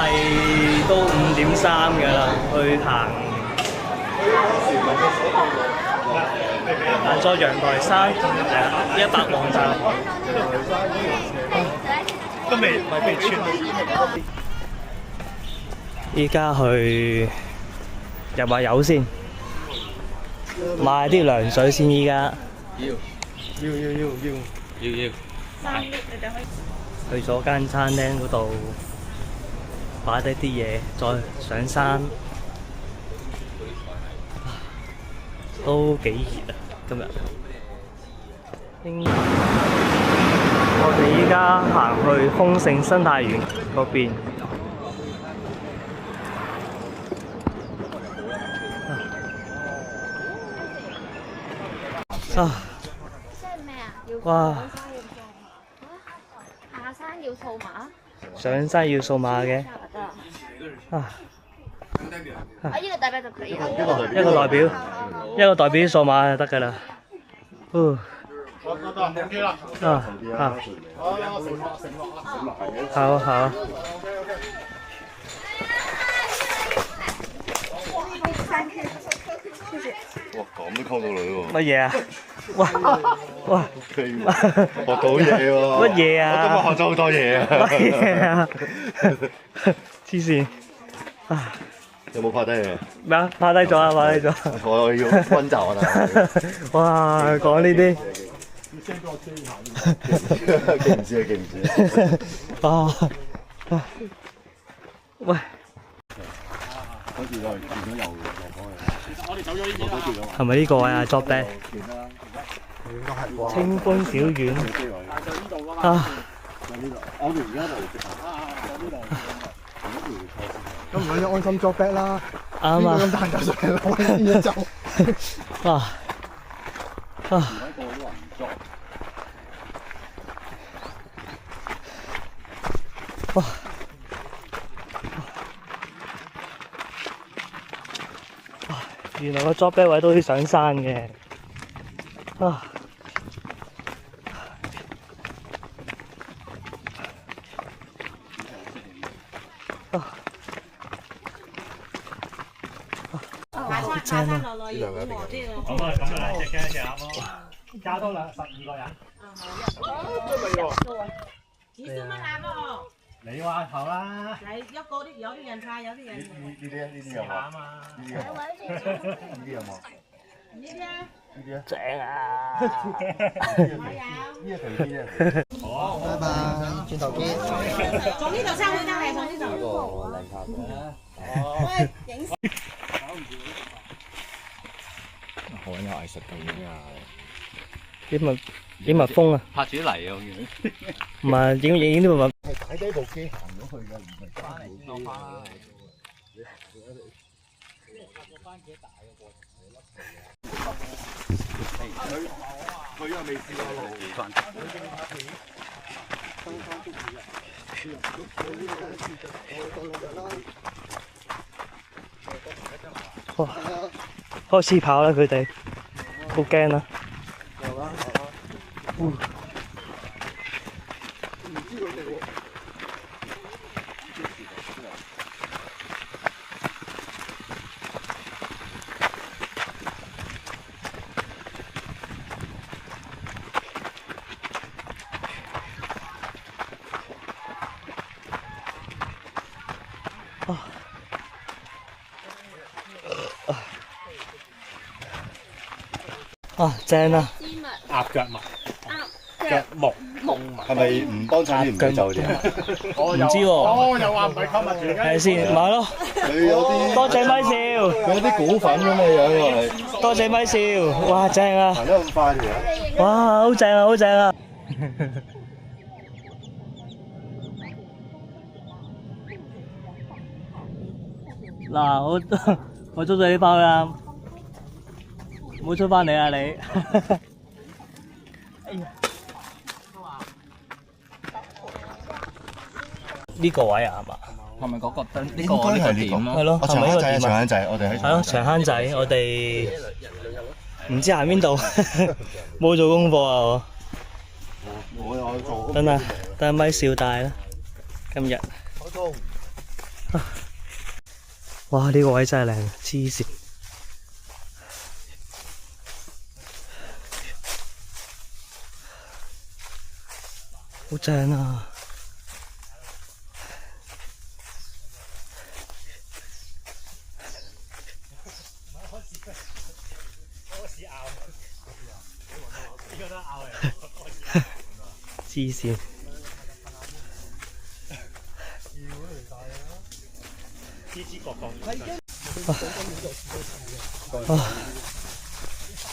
係都5:3㗎啦，去行咗陽台山100王站，都未穿。依家去入下油先，買啲涼水先。依家要。去咗間餐廳嗰度擺低啲嘢，再上山。都幾熱啊！今日。我哋依家行去豐盛生態園嗰邊。哇！下山要掃碼，上山要掃碼嘅。一個代表就可以了。一個代表掃碼就得㗎啦。好。哇，咁都溝到女喎！乜嘢啊？哇！學到嘢喎！乜嘢啊？我今日學咗好多嘢啊！乜嘢啊？黐線！有冇拍低啊？咩啊？拍低咗啊！我要溫習啊！哇！講呢啲記唔知啊！喂！好似我見到又落咗去。係咪呢個位啊 ？Job back 清歡小院我哋而家就咁唔緊要安心 job back 啦。啱啊！咁大就上嚟攞啲嘢走。哇！原來個 job back 位都要上山嘅。正啊！加多12個人。你話頭啦。你一個啲有啲人派，有啲人呢啲有冇？呢啲有冇？呢啲啊，正啊！呢一條邊啊？好，拜拜，轉頭見。從呢度收佢得係從呢度。個靚卡喂，影好有藝術感啊！影蜜蜂啊！拍住啲泥啊！我見唔係影啲蜜蜂。係擺低部機行咗去㗎，唔係翻嚟先落翻。佢又未試過路。哇！開始跑啦，佢哋好驚啊！正啊！鴨腳木，腳木係咪唔幫襯啲唔俾就啲啊？唔知喎。又話唔係購物團睇下先，買咯。佢有啲多謝咪笑，佢有啲股份咁嘅樣喎，多謝咪笑。哇，正啊！行得咁快條。哇，好正啊，好正啊！嗱，我捉咗呢包啦，唔好出翻嚟啊你！呢個位啊，係嘛？係咪嗰個燈？呢應個呢個該係呢個點咯？係咯，係長坑仔，咪呢個點啊？長坑仔，我哋喺係咯，長坑仔，我哋唔知行邊度，冇做功課啊我有做。我。等咪笑大啦，今日。好痛！哇！呢個位真係靚，黐線，好正啊！黐線。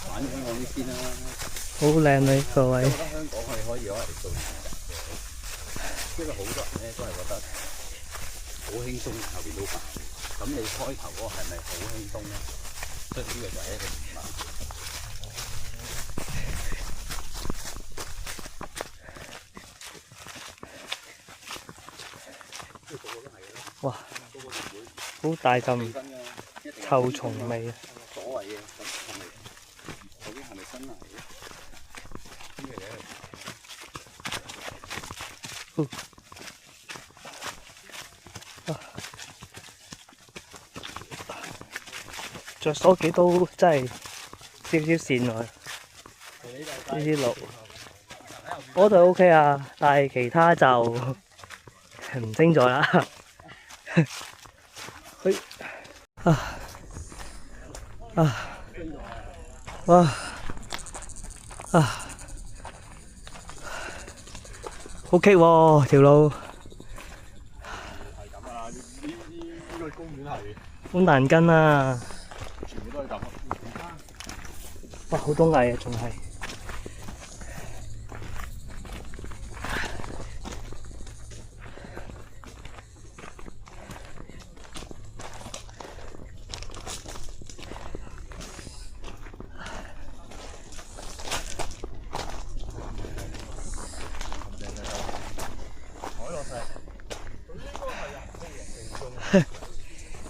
玩香港啲先啦。好靚呢個位。我覺得香港係可以攞嚟做練習嘅，因為好多人咧都係覺得好輕鬆，後邊都煩。咁你開頭嗰個係咪好輕鬆咧？所以呢個就係一個疑問。哇！好大陣臭蟲味啊！所謂嘅咁係咪究竟係咪真係嘅？咁嘅嘢。着手幾都真係少少線喎，呢啲路嗰度 OK 啊，但係其他就唔清楚啦。去哇好棘喎條路，呢個公園係好難跟啊！全部都係咁。哇，好多蟻啊，仲係。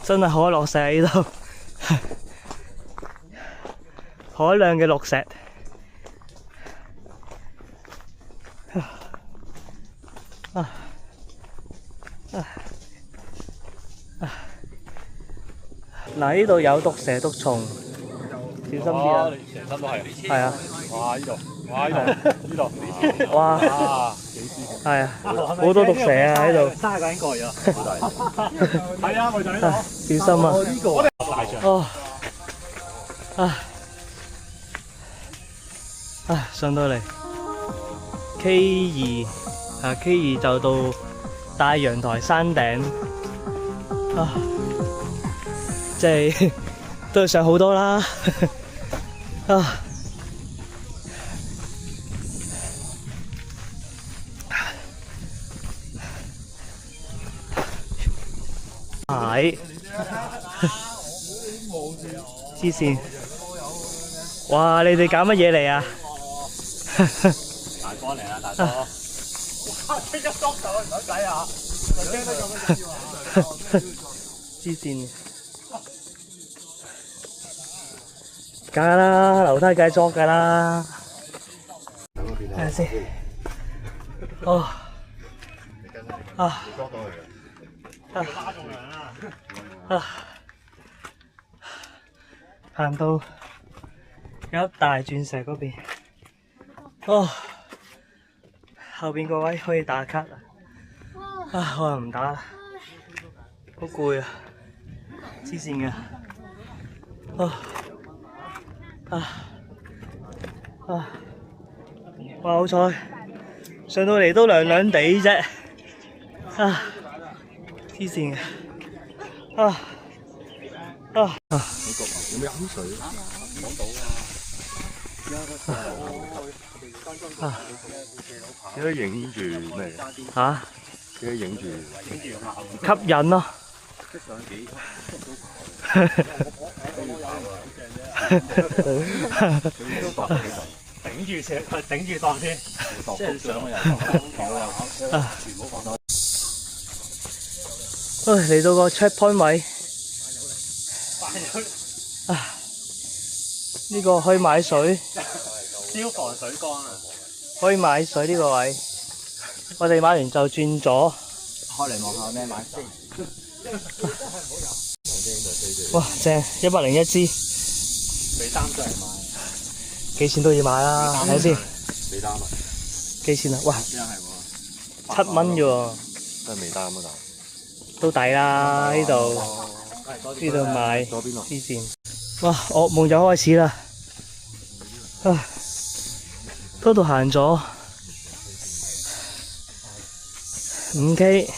真係海落石喺呢度，海量嘅落石。嗱，呢度有毒蛇、毒蟲，小心啲啊！成身都係。係啊，哇！呢度，哇！呢度，哇，啊！幾舒服。係啊，好多毒蛇啊喺度。三個人過咗。好大。係啊，咪就喺度。小心啊！呢個大象。哦，上到嚟 K2，K2就到大陽台山頂，即係都係上好多啦，係黐線。哇！你哋搞乜嘢嚟啊？大哥嚟啦，大哥！哇！即刻捉到，唔使計啊！咪驚得咁樣要啊！黐線，梗係啦，樓梯梗係捉㗎啦。睇下先。哦。行到有一大鑽石嗰邊，後邊個位可以打卡啊！我又唔打啦，好攰啊，黐線嘅，哇好彩上到嚟都涼涼地啫，黐線嘅，有咩飲水？講到啊！應該影住咩？嚇？應該影住吸引咯。頂住先，頂住檔先。即係上個人，全部放到。嚟到個 checkpoint 位，呢個可以買水，消防水缸啊！可以買水呢個位。我哋買完就轉左，開嚟望下咩買先。哇，正101支，俾單上嚟買，幾錢都要買啦，睇下先，俾單啊！幾錢啊？哇，真係喎， 7蚊啫喎，都係未單啊！都抵啦呢度買，左邊咯。黐線，哇，噩夢就開始啦，啊，嗰度行咗5K。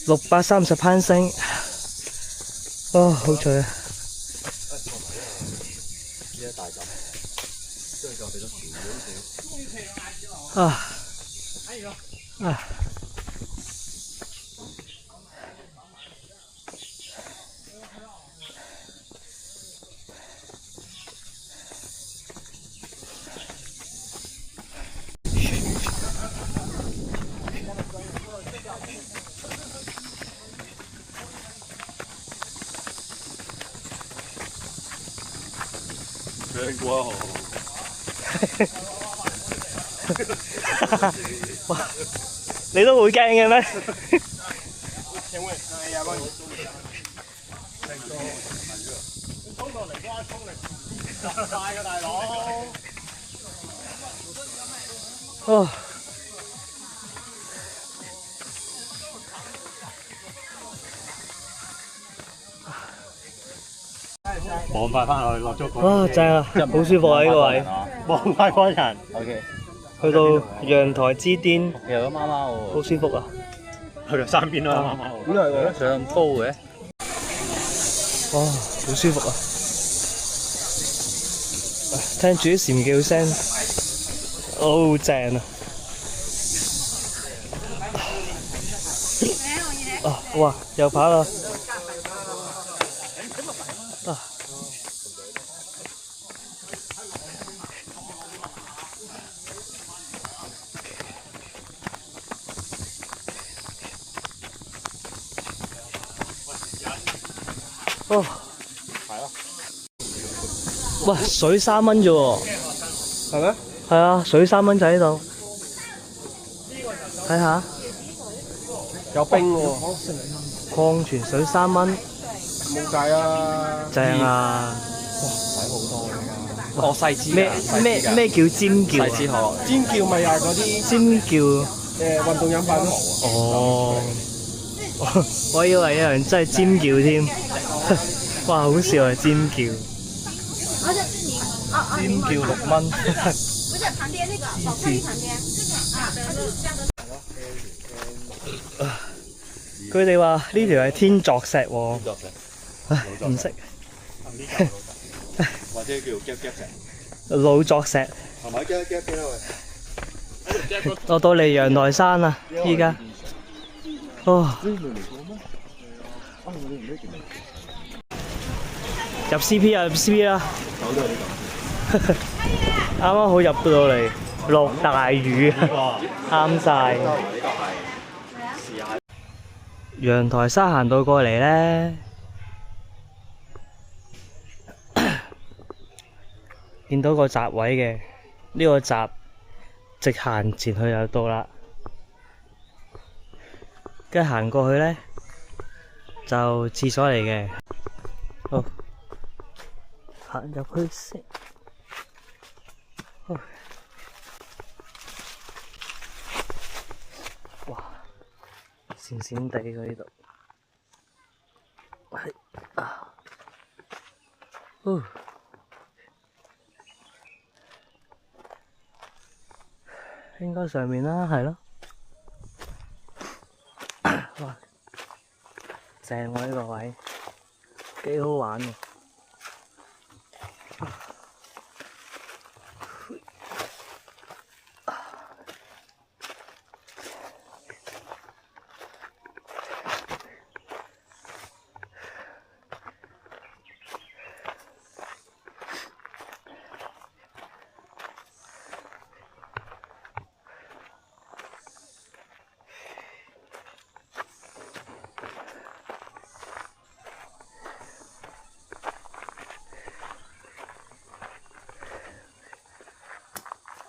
630攀升，哦，好脆啊！啊啊！靚過哇！你都會驚嘅咩？哦，望快翻落去落咗個。哇，正啊，好舒服啊呢個位。望快嗰人。 OK，去到陽台之巔，有個貓貓好舒服啊！去到山邊啦，貓貓。點解嘅？上咁高嘅？哇，好舒服啊！聽住啲蟬叫聲，好正啊！啊，哇，又跑啦！啊！哦，喂，水3蚊啫喎，係咩？係啊，水3蚊就喺度，睇下，有冰喎，礦泉水3蚊，冇計啊！正啊！哦，細支咩叫尖叫啊？細支可樂。尖叫咪又係嗰啲尖叫，運動飲品咯。哦，我以為有人真係尖叫添，哇，好笑啊！尖叫，尖叫6蚊。不是旁邊那個寶礦力旁邊，佢哋話呢條係天作石喎，唉，唔識。或者叫夾夾石，老作石，係咪夾夾嘅啦？我到嚟陽台山啦，依家。哦。入 CP 啊！入 CP 啦！啱啱好入到嚟，落大雨，啱晒。陽台山行到過嚟咧，見到個閘位嘅，呢個閘直行前去就到啦。跟住行過去咧，就廁所嚟嘅。好，行入去先。哇，閃閃地嘅呢度。係啊。應該上面啦，係咯。哇，正喎呢個位，幾好玩喎。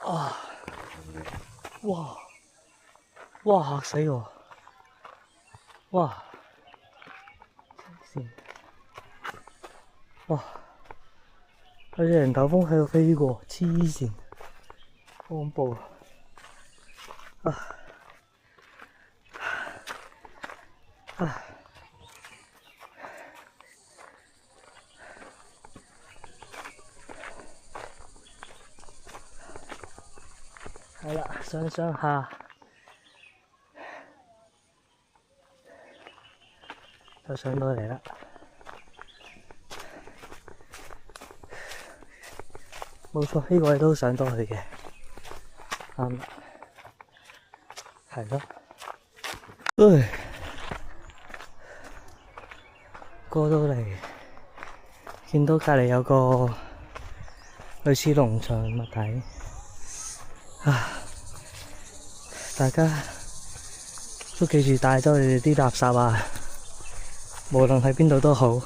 啊！哇！哇嚇死我！哇！線。哇！有隻人頭蜂喺度飛過，黐線，好恐怖啊！係啦，上下就上到嚟啦。冇錯，呢個位都上到去嘅，啱啦，係咯。過到嚟，見到隔離有個類似農場物體。大家都記住帶咗你哋啲垃圾啊，無論喺邊度都好。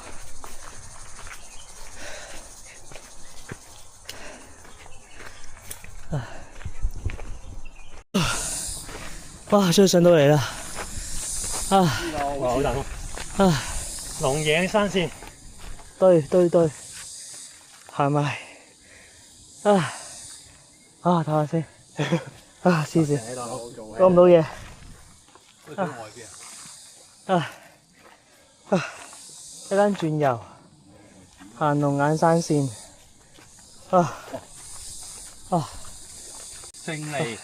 哇！終於上到嚟啦！哇，好大風！龍影山線，對，行埋。唞下先。黐線，講唔到嘢。一間轉右，行龍眼山線。勝利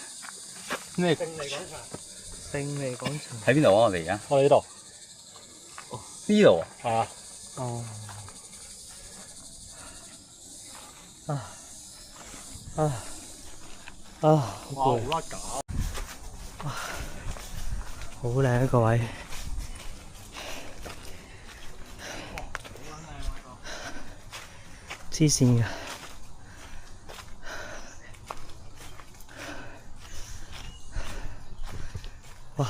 咩？勝利廣場。喺邊度啊？我哋而家我哋呢度呢度啊？係啊。好攰，好甩架。好靚一個位。黐線㗎。哇！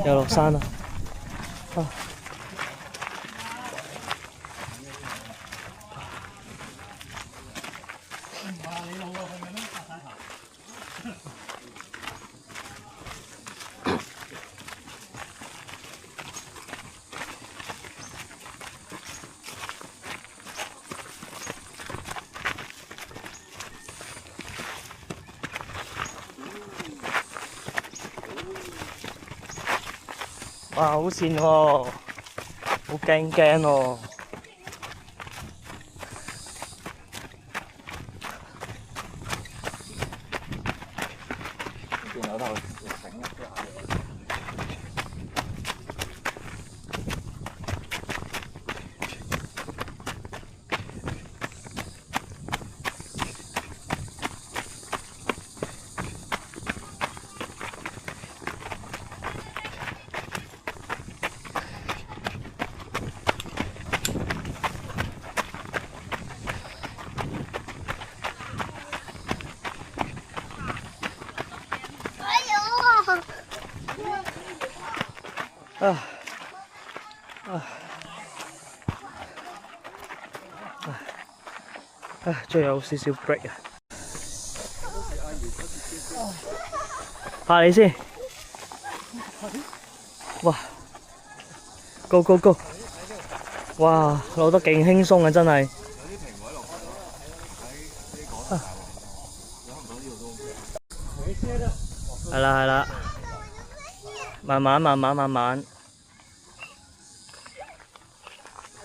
又落山啦！哇！好跣喎，好驚喎。最後有少少 break 啊！拍你先，哇 ！Go go go！ 哇，攞得勁輕鬆啊，真係。係啦，慢慢。好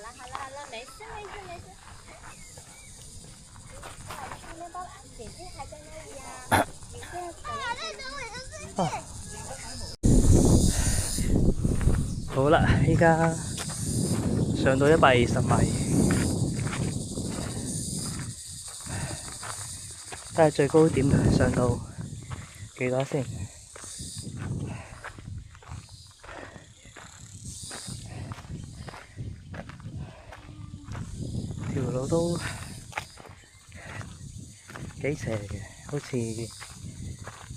啦，沒事。面包姐姐還在那裡呀。好啦，依家上到120米，睇下最高點上到幾多先。條路都幾斜嘅，好似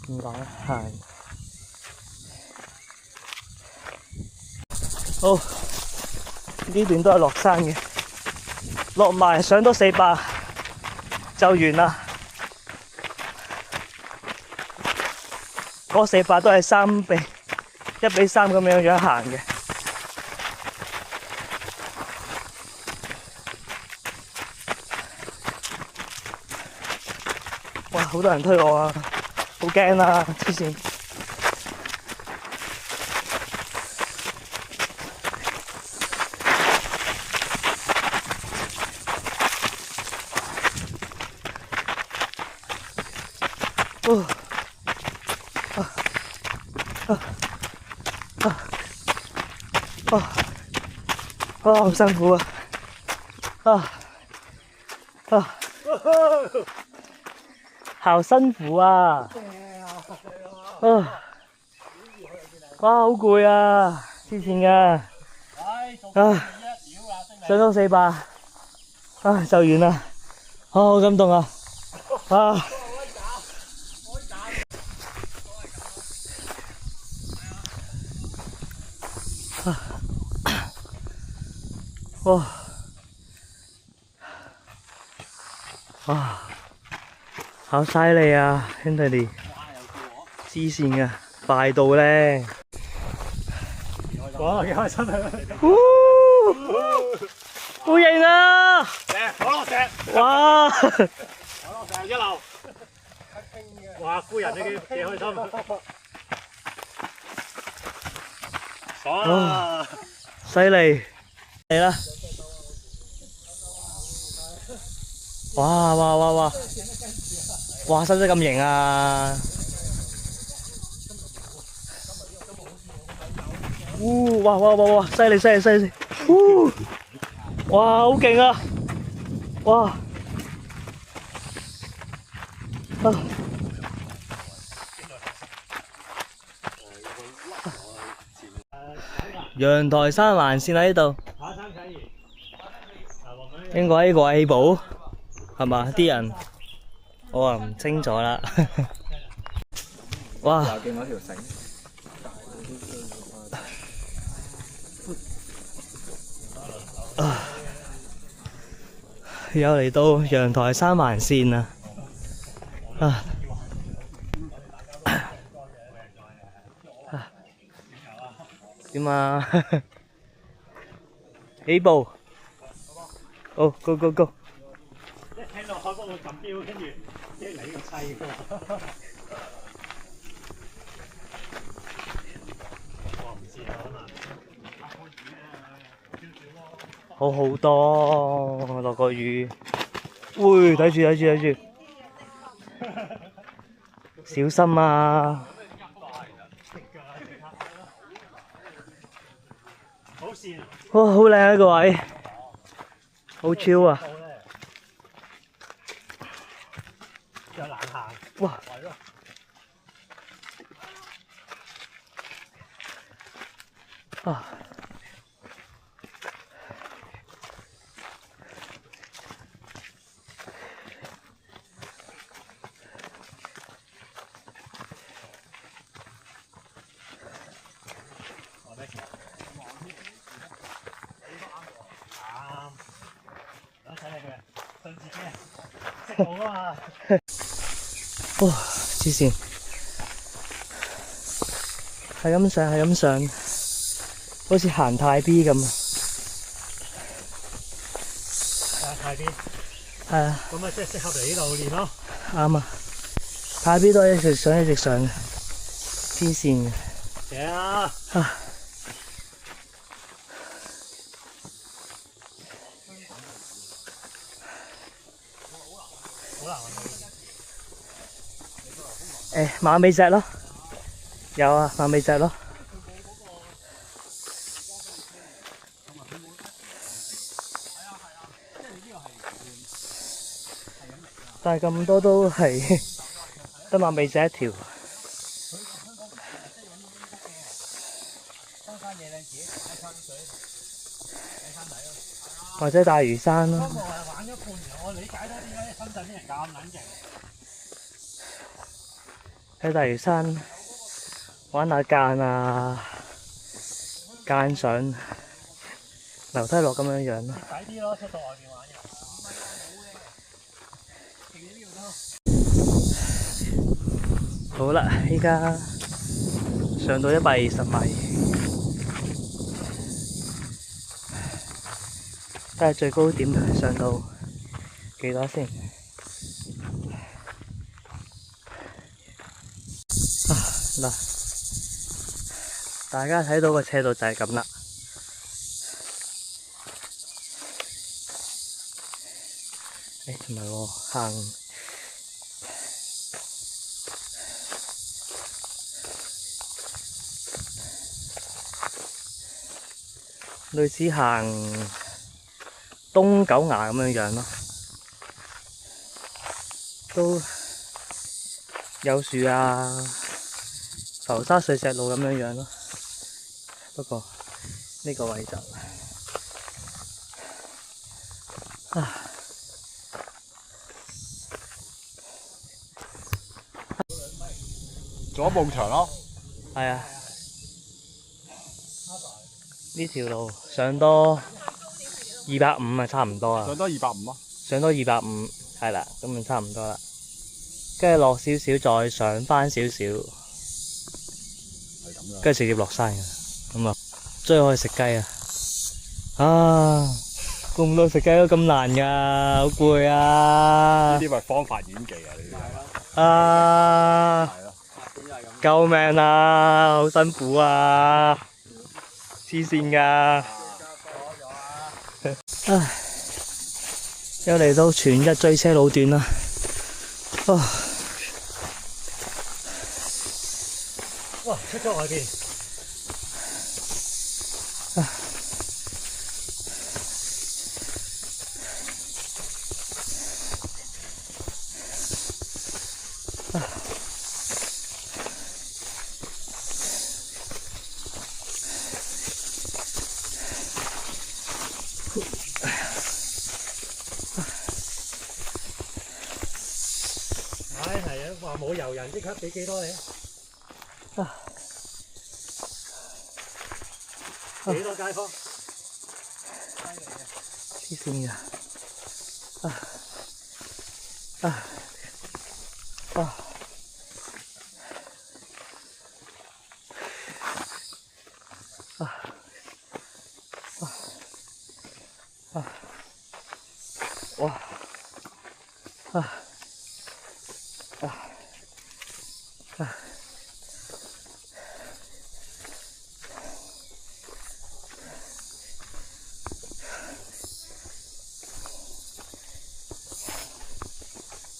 唔講行。好，呢段都係落山嘅，落埋上多400就完啦。嗰400都係1:3咁樣行嘅。哇！好多人推我啊，好驚啊！黐線。好辛苦啊！好辛苦啊！哇，好攰啊！之前㗎，上到400，就完啦！好感動啊！哇！好犀利啊，兄弟哋！黐線㗎，快到咧！哇！幾開心啊！好型啊！可樂石！哇！可樂石一流！哇！夫人你幾開心！爽啊！犀利！嚟啦！哇！使唔使咁型啊？哇！犀利！哇！好勁啊！哇！陽台山環線喺呢度，應該呢個係起步係嘛？啲人我啊唔清楚啦。哇！又見到條繩。又嚟到陽台山環線啦！點啊？起步！好 ，go！ 一聽到海幫我撳錶，跟住一嚟個砌喎。我唔知啊，可能下個雨啊，好好多，落個雨。喂，睇住，小心啊！好線啊！哇，好靚啊個位，好超啊！又難行。哇！哇！黐線，係咁上，好似行太 B 咁啊！太邊？係啊，咁啊，即係適合嚟呢度練咯。啱啊！太 B 都係一直上嘅，黐線嘅。正啊！馬尾石咯，有啊，馬尾石咯。但係咁多都係得馬尾石一條。或者大嶼山咯。玩咗半年，我理解到點解深圳啲人咁撚勁。喺大嶼山玩下間啊，間上樓梯落咁樣樣咯。抵啲咯，出到外邊玩又。好啦，依家上到120米，睇下最高點上到幾多先。嗱，大家睇到個斜度就係咁啦。唔係喎，行類似行東九牙咁樣樣咯，都有樹啊，浮沙碎石路咁樣樣咯。不過呢個位就左埲牆咯。係啊，呢條路上多250啊，差唔多啊。上多250啊。上多250，係啦，咁就差唔多啦。跟住落少少，再上翻少少，跟住直接落山嘅。咁啊，最後去食雞啊！啊，估唔到食雞都咁難㗎，好攰啊！呢啲咪方法演技啊！呢啲啊！救命啊！好辛苦啊！黐線㗎！唉，又嚟到全日追車路段啦！哇！出咗外邊。唉，係啊，話冇遊人，即刻俾幾多你啊？幾多街坊？黐線㗎！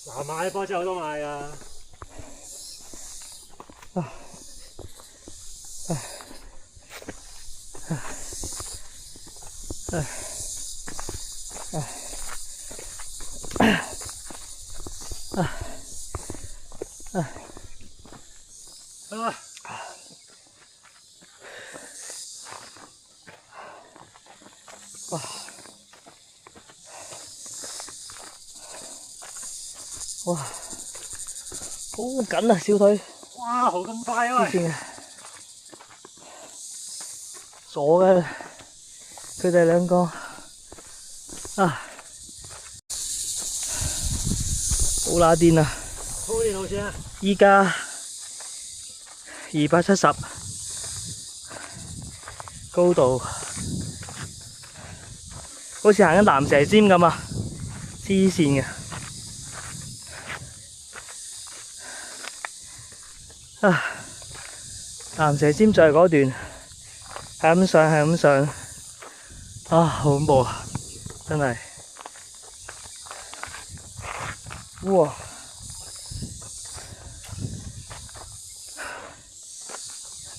嗱，買波真係好多買㗎。哇！好緊啊，小腿！哇，好咁快啊！黐線嘅，傻嘅，佢哋兩個啊，好乸癲啊！鋪呢路線啊！依家270高度，好似行緊蚺蛇尖咁啊！黐線嘅。蚺蛇尖就係嗰段，係咁上，係咁上，好恐怖啊！真係，哇！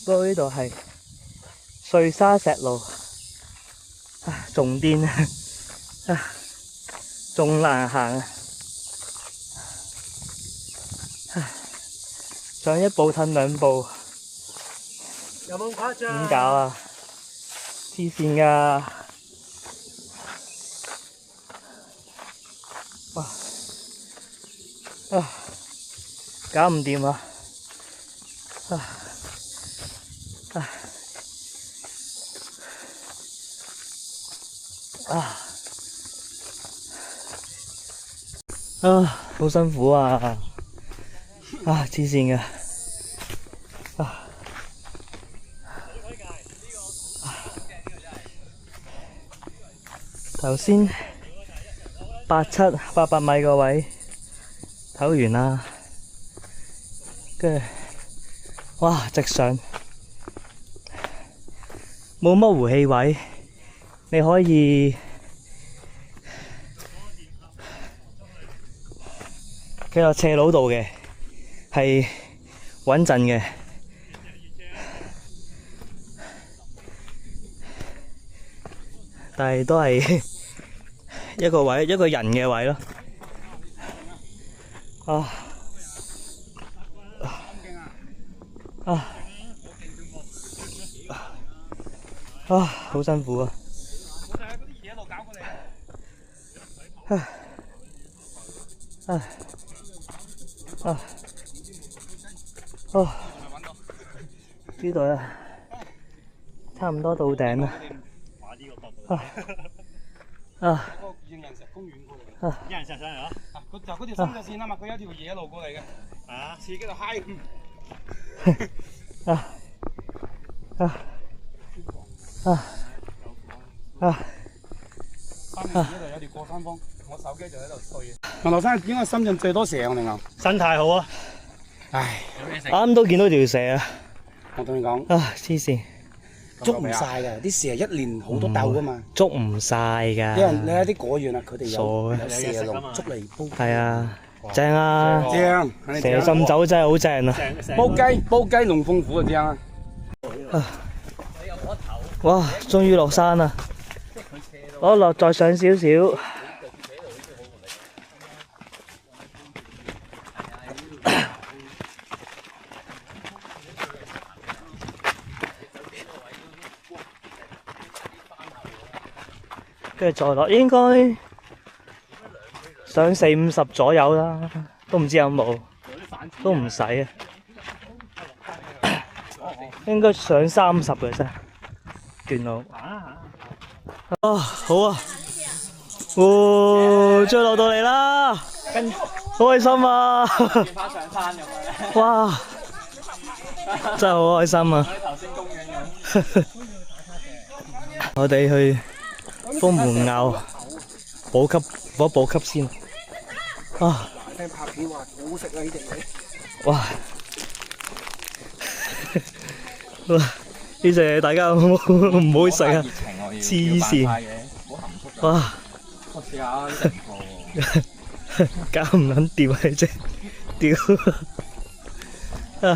不過呢度係碎沙石路，仲癲仲難行啊！上一步褪兩步。有冇咁誇張？點搞啊？黐線㗎！搞唔掂啊！好辛苦啊！黐線嘅。頭先800米個位唞完啦，跟住哇直上，冇乜呼氣位，你可以企落斜路度嘅，係穩陣嘅。但係都係一個位，一個人嘅位咯。好辛苦啊！呢度啊，差唔多到頂啦。應人石公園過嚟，一人上嚟啊！就嗰條深圳線啊嘛，佢有條野路過嚟嘅，刺激到嗨咁。翻嚟呢度有條過山峰，我手機就喺度吹。黃頭山應該深圳最多蛇，我哋講。生態好啊！唉，啱都見到條蛇啊！我同你講，黐線，捉唔晒㗎，啲蛇一年好多竇㗎嘛。捉唔晒㗎。啲人你喺啲果園啊，佢哋有蛇籠捉嚟煲。係啊，正啊！正，蛇浸酒真係好正啊！煲雞龍鳳虎啊，正啊！哇，終於落山啦！落再上少少。跟住再落，應該上40-50左右啦，都唔知有冇，都唔使啊，應該上30嘅啫，段路。好啊，追落到嚟啦，好開心啊！哇，真係好開心啊！我哋去豐門坳補給，攞補給先。聽拍片話好食啊！呢隻嘢。哇！呢隻嘢大家唔好食啊！黐線！哇！我試下呢隻唔錯喎。搞唔撚掂啊！只屌啊！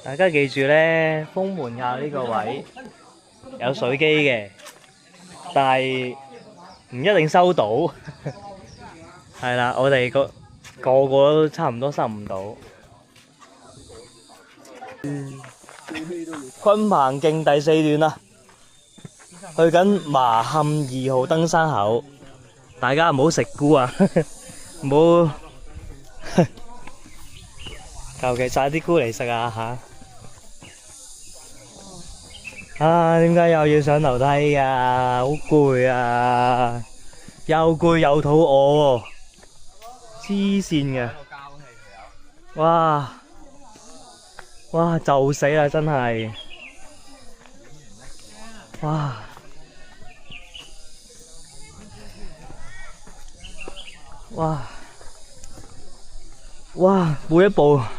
大家記住咧，豐門坳呢個位有水機嘅，但係唔一定收到。係啦，我哋個都差唔多收唔到。昆鵬徑第4段啦，去緊麻磡2號登山口，大家唔好食菇啊，唔好求其摘啲菇嚟食啊嚇！點解又要上樓梯㗎？好攰啊！又攰又肚餓喎，黐線嘅！哇！就死啦，真係！哇！每一步〜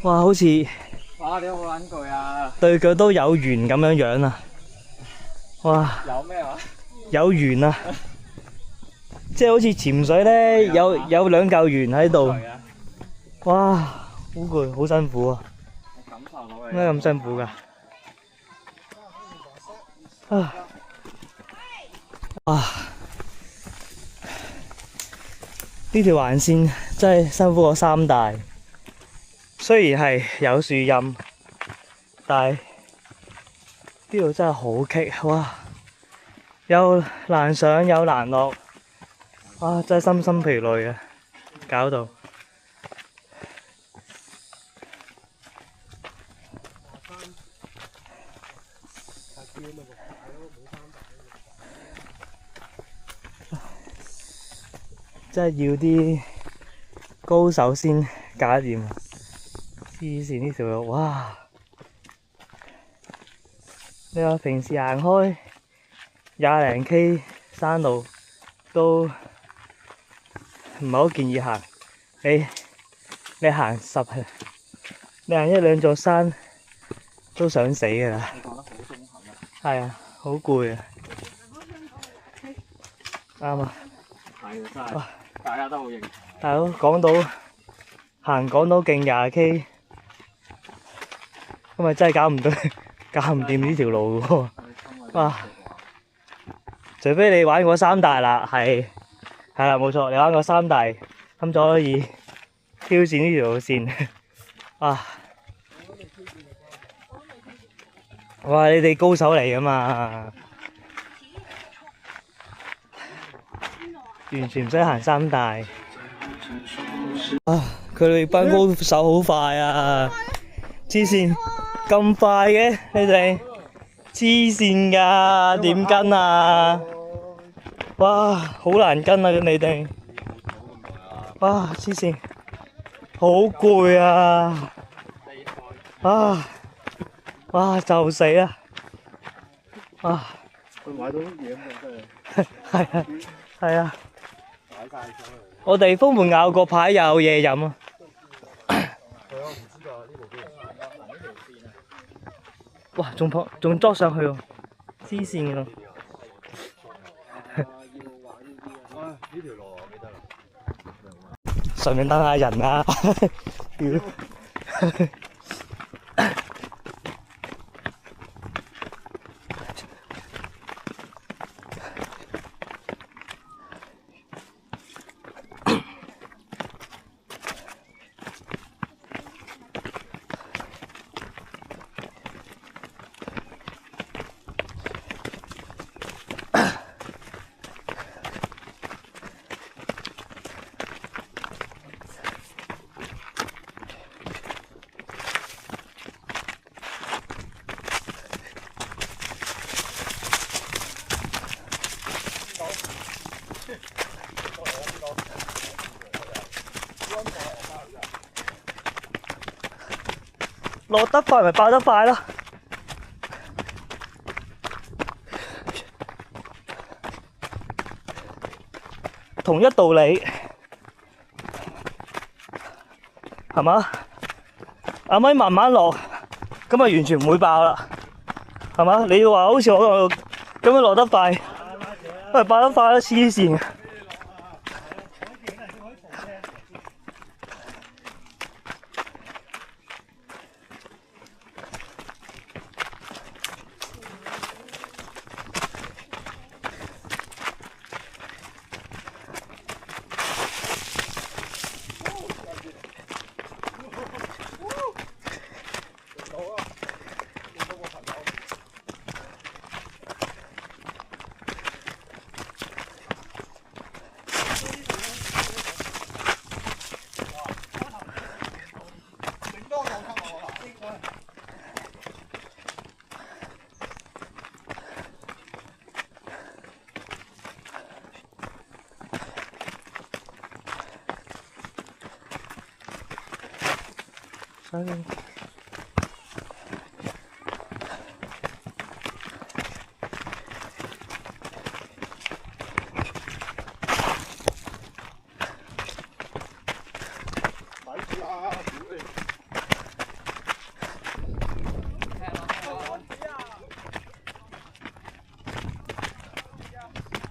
哇，好似哇！你好撚攰啊！對腳都有圓咁樣啊！哇！有咩話？有圓啊！即係好似潛水咧，有2嚿圓喺度。哇！好攰，好辛苦啊！點解咁辛苦㗎？呢條環線真係辛苦過3大。雖然係有樹蔭，但係呢度真係好棘，哇！又難上又難落，哇！真係身心疲累啊，搞到。真係要啲高手先搞得掂啊！黐線呢條路，哇！你話平時行開廿零 K 山路都唔係好建議行，你行你行一兩座山都想死㗎啦。你講得好中肯啊！係啊，好攰啊！啱啊！係啊，真係大家都好認同。大佬行港島徑廿 K， 咁咪真係搞唔掂呢條路喎！哇！除非你玩過三大啦，係啦冇錯，你玩過三大，咁就可以挑戰呢條路線。哇！你哋高手嚟㗎嘛，完全唔使行三大。佢哋班高手好快啊！黐線，咁快嘅你哋？黐線㗎，點跟啊？哇，好難跟啊！你哋，哇，黐線，好攰啊！哇，就死啦！佢買到啲嘢咁真係。係啊。我哋封門咬個牌有嘢飲啊！哇，仲捉上去喎，黐線㗎！順便等下人啊！落得快咪爆得快咯！同一道理，係嘛？阿咪慢慢落，咁咪完全唔會爆啦，係嘛？你要話好似我咁樣落得快，咪爆得快啦！黐線！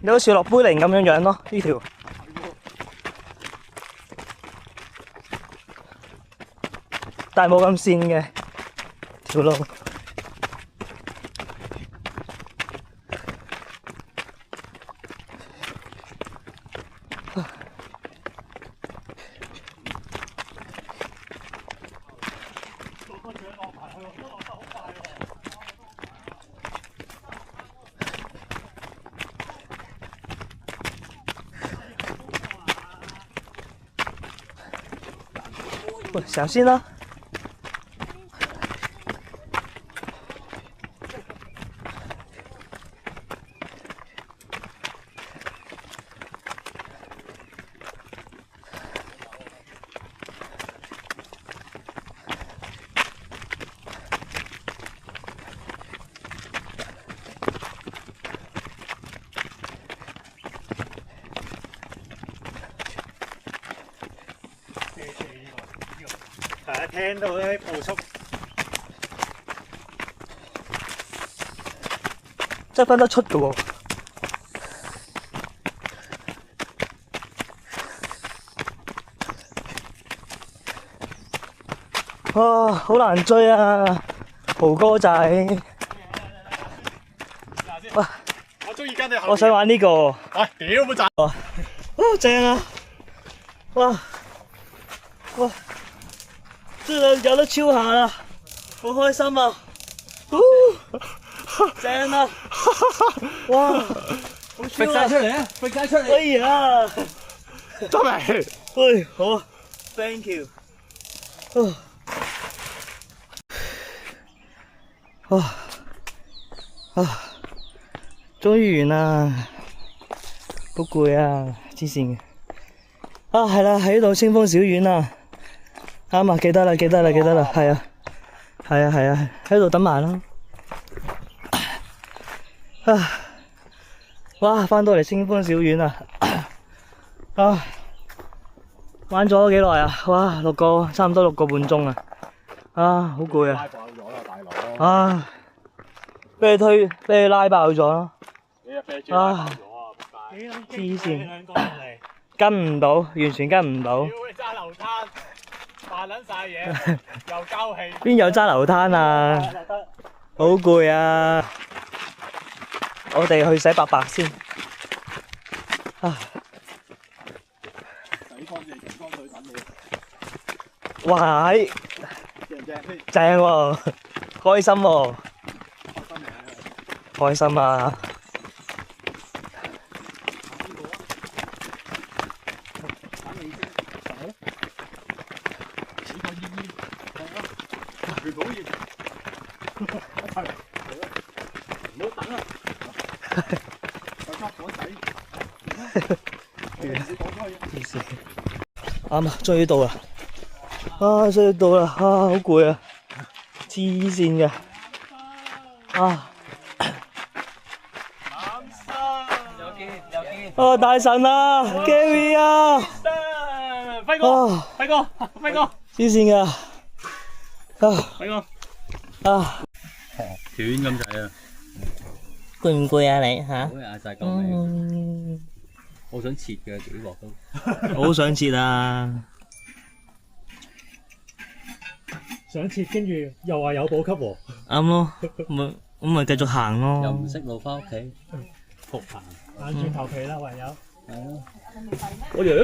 你好似落杯靈咁樣樣咯，呢條。但係冇咁跣嘅條路。喂，小心啦！係啊，聽到啲步速，真係分得出嘅喎。哇，好難追啊，豪哥仔！哇，我中意跟你後邊。我想玩呢個。喂，屌冇賺！哇，正啊！哇，哇，真係有得超下啦，好開心啊！正啊！哇，好超啊！出嚟啊！揈晒出嚟！哎呀，真係。喂，好啊 ，thank you。終於完啦，好攰啊，黐線嘅。啊，係啦，喺度清風小院啊，啱啊，記得啦，記得啦，記得啦，係啊，係啊，係啊，喺度等埋啦。啊，哇，翻到嚟清風小院啊，啊，玩咗幾耐啊？哇，差唔多6個半鐘啊，啊，好攰啊！拉爆咗啦，大佬！啊，俾你拉爆咗咯，你隻啤豬拉爆咗啊！仆街！黐線，兩個人嚟，跟唔到，完全跟唔到。屌你揸流灘，扮撚晒嘢，又交氣。邊有揸流灘啊？好攰啊！我哋去洗白白先。啊！洗乾淨瓶裝水等你。哇！正唔正？正喎，開心喎，開心啊！佢好熱。唔好等啊！大家趕仔。啱啊，終於到啦！啊，終於到啦！啊，好攰啊！黐線嘅啊！啊，大神啊 ，Gary 啊！輝哥，輝哥，輝哥，黐線嘅啊！輝哥。啊！斷咁滯啊！攰唔攰啊你嚇？好嗌晒救命！我想切嘅幾鑊都。我好想切啊！想切，跟住又話有補給喎。啱咯，咁咪繼續行咯。又唔識路翻屋企，仆行。硬住頭皮啦，唯有。係咯。我以為